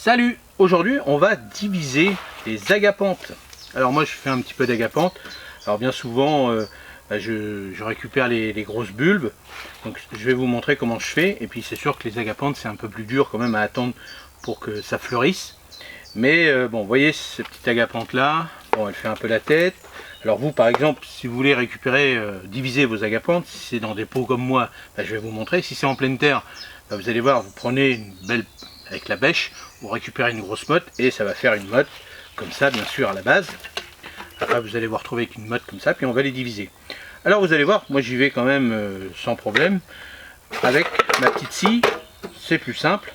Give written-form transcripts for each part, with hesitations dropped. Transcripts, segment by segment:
Salut! Aujourd'hui on va diviser les agapanthes. Alors moi je fais un petit peu d'agapanthes. Alors bien souvent je récupère les grosses bulbes. Donc je vais vous montrer comment je fais. Et puis c'est sûr que les agapanthes c'est un peu plus dur quand même à attendre pour que ça fleurisse. Mais bon, vous voyez cette petite agapanthe là, bon, elle fait un peu la tête. Alors vous par exemple, si vous voulez récupérer, diviser vos agapanthes, si c'est dans des pots comme moi, je vais vous montrer. Si c'est en pleine terre, vous allez voir, vous prenez une belle, avec la bêche, vous récupérez une grosse motte et ça va faire une motte comme ça bien sûr à la base. Après vous allez vous retrouver avec une motte comme ça, puis on va les diviser. Alors vous allez voir, moi j'y vais quand même sans problème. Avec ma petite scie, c'est plus simple.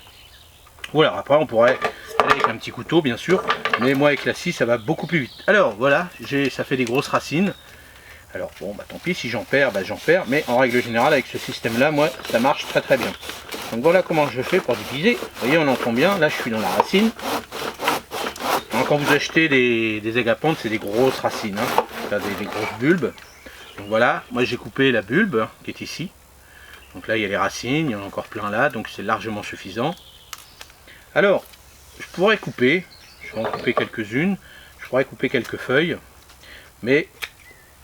Ou alors après on pourrait aller avec un petit couteau bien sûr, mais moi avec la scie ça va beaucoup plus vite. Alors voilà, ça fait des grosses racines. Alors bon bah tant pis, si j'en perds, j'en perds, mais en règle générale avec ce système là, moi ça marche très très bien. Donc voilà comment je fais pour diviser. Vous voyez, on entend bien, là je suis dans la racine. Alors, quand vous achetez des agapanthes, c'est des grosses racines, hein, des grosses bulbes. Donc voilà, moi j'ai coupé la bulbe qui est ici. Donc là il y a les racines, il y en a encore plein là, donc c'est largement suffisant. Alors, je pourrais couper, je vais en couper quelques-unes, je pourrais couper quelques feuilles, mais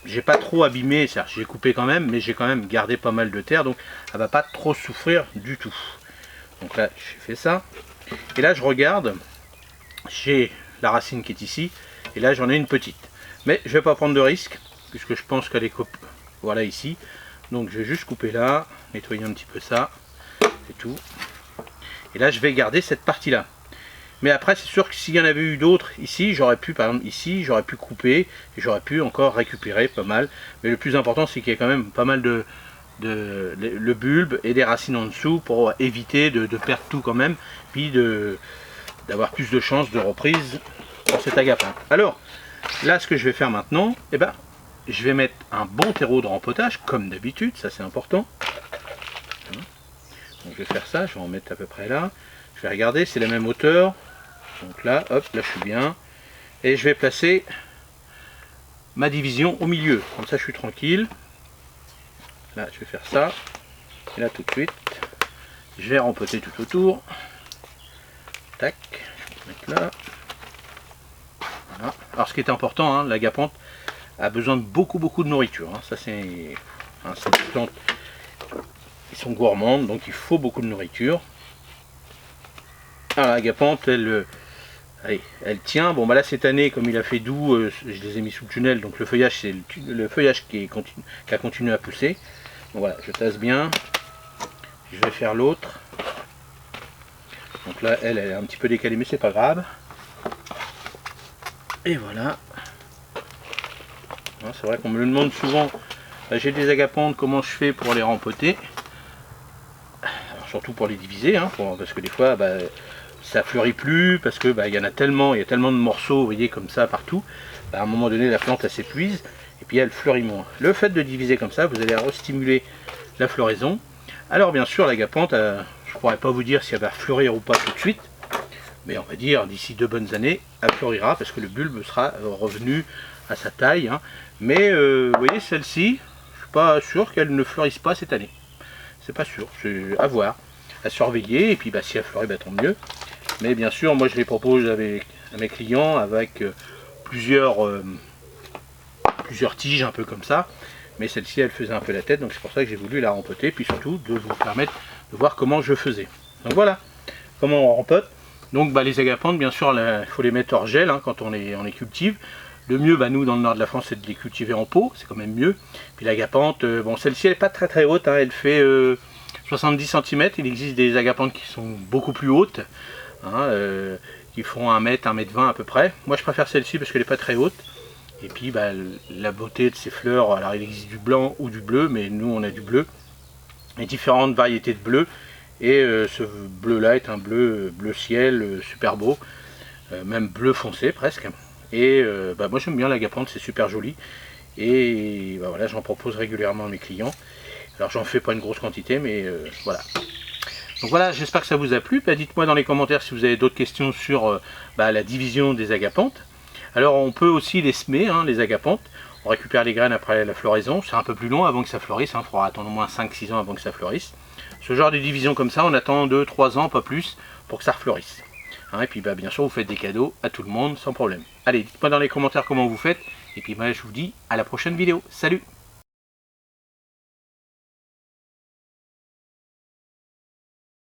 j'ai pas trop abîmé, j'ai coupé quand même, mais j'ai quand même gardé pas mal de terre, donc elle va pas trop souffrir du tout. Donc là, j'ai fait ça, et là je regarde, j'ai la racine qui est ici, et là j'en ai une petite. Mais je vais pas prendre de risque, puisque je pense qu'elle est voilà ici, donc je vais juste couper là, nettoyer un petit peu ça, c'est tout. Et là je vais garder cette partie là. Mais après c'est sûr que s'il y en avait eu d'autres ici, j'aurais pu, par exemple ici, j'aurais pu couper et j'aurais pu encore récupérer pas mal. Mais le plus important c'est qu'il y ait quand même pas mal de le bulbe et des racines en dessous pour éviter de perdre tout quand même. Puis d'avoir plus de chances de reprise pour cet agapanthe. Alors là ce que je vais faire maintenant, je vais mettre un bon terreau de rempotage comme d'habitude, ça c'est important. Donc je vais faire ça, je vais en mettre à peu près là. Je vais regarder, c'est la même hauteur. Donc là, hop, là je suis bien. Et je vais placer ma division au milieu. Comme ça je suis tranquille. Là je vais faire ça. Et là tout de suite, je vais rempoter tout autour. Tac, je vais mettre là. Voilà. Alors ce qui est important, l'agapanthe a besoin de beaucoup de nourriture. Ça c'est une plante. Ils sont gourmandes, donc il faut beaucoup de nourriture. Alors l'agapanthe, elle tient. Bon là cette année, comme il a fait doux, je les ai mis sous le tunnel, donc le feuillage c'est le feuillage qui a continué à pousser. Donc voilà, je tasse bien. Je vais faire l'autre. Donc là elle est un petit peu décalée, mais c'est pas grave. Et voilà. C'est vrai qu'on me le demande souvent. J'ai des agapanthes, comment je fais pour les rempoter? Surtout pour les diviser, parce que des fois ça fleurit plus, parce que il y en a tellement, il y a tellement de morceaux, vous voyez, comme ça partout. À un moment donné la plante elle s'épuise et puis elle fleurit moins. Le fait de diviser comme ça, vous allez restimuler la floraison. Alors bien sûr l'agapanthe, je pourrais pas vous dire si elle va fleurir ou pas tout de suite, mais on va dire d'ici 2 bonnes années elle fleurira parce que le bulbe sera revenu à sa taille. Mais vous voyez celle-ci, je suis pas sûr qu'elle ne fleurisse pas cette année. C'est pas sûr, c'est à voir, à surveiller, et puis si elle fleurit, tant mieux. Mais bien sûr, moi je les propose à mes clients avec plusieurs tiges un peu comme ça. Mais celle-ci elle faisait un peu la tête, donc c'est pour ça que j'ai voulu la rempoter, puis surtout de vous permettre de voir comment je faisais. Donc voilà, comment on rempote. Donc les agapanthes, bien sûr, il faut les mettre hors gel quand on les cultive. Le mieux, nous, dans le nord de la France, c'est de les cultiver en pot, c'est quand même mieux. Puis l'agapanthe, celle-ci, elle n'est pas très haute, elle fait 70 cm. Il existe des agapanthes qui sont beaucoup plus hautes, qui font 1 m, 1 m 20 à peu près. Moi, je préfère celle-ci parce qu'elle n'est pas très haute. Et puis, la beauté de ces fleurs, alors il existe du blanc ou du bleu, mais nous, on a du bleu. Et différentes variétés de bleu. Et ce bleu-là est un bleu ciel, super beau, même bleu foncé presque. Et moi j'aime bien l'agapanthe, c'est super joli. Et voilà, j'en propose régulièrement à mes clients. Alors j'en fais pas une grosse quantité, mais voilà. Donc voilà, j'espère que ça vous a plu. Dites-moi dans les commentaires si vous avez d'autres questions sur la division des agapanthes. Alors on peut aussi les semer, les agapanthes. On récupère les graines après la floraison. C'est un peu plus long avant que ça fleurisse. Il faudra attendre au moins 5-6 ans avant que ça fleurisse. Ce genre de division comme ça, on attend 2-3 ans, pas plus, pour que ça refleurisse. Hein, et puis bah, bien sûr, vous faites des cadeaux à tout le monde sans problème. Allez, dites-moi dans les commentaires comment vous faites. Et puis moi, je vous dis à la prochaine vidéo. Salut!